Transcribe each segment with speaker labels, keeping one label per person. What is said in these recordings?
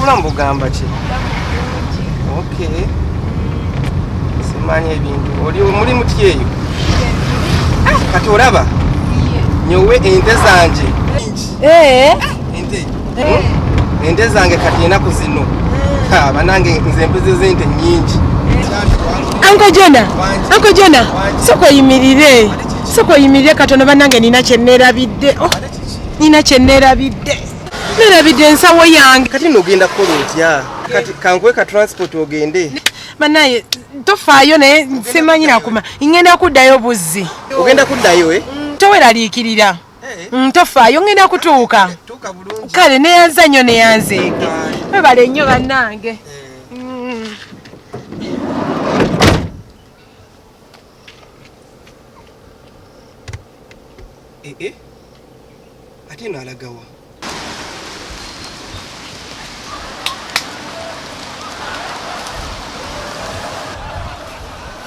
Speaker 1: obulamu bugamba ki? Okay. Simanye ebintu. Oli muri mutye eyo. Kati olaba? Nyowe ente zanje. Ente. Ente zange kati enaku zino. Banange nze mbuzi z'ente nnyingi. Uncle Jona. Soko yimirire katono banange nina kyennerabidde. Nina kyennerabidde. Nerabidde ensawo yange. Kati nogenda kukola otya? Kati kankuwe ka transport ogende. Banaye tofaayo naye simanyi nakuma. Ngenda kuddayo buzzi. Ogenda kuddayo toweraliikirira. Tofaayo ngenda kutuuka. Kale neyanza nnyo neyanzeege. Webale nnyo bannange. Ate nalagawa.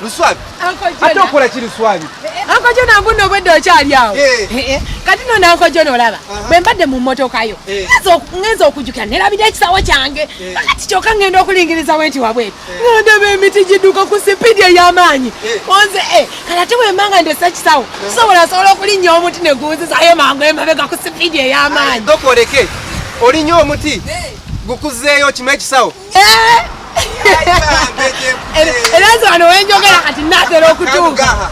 Speaker 1: Luswabi. Ate okola ki Luswabi? Uncle Jona mbuno obwedde okyali awo. Kati nno Uncle Jona olaba bwe mbadde mu mmotoka yo ngenza okujjukira nerabira ekisawo kyange kati kyokka ngenda okulingiriza wenti wabweru ngondaba emiti gidduka ku sipiidi ey'amaanyi onze kati ate bwembanga ndesa kisawo sobola okulinnya omuti ne guwuzizayo mangu emabega ku sipiidi ey'amaanyi. Dokoleke olinnya omuti gukuzeeyo kime ekisawo. Era nze wano wenjogera kati naatera okutuuka.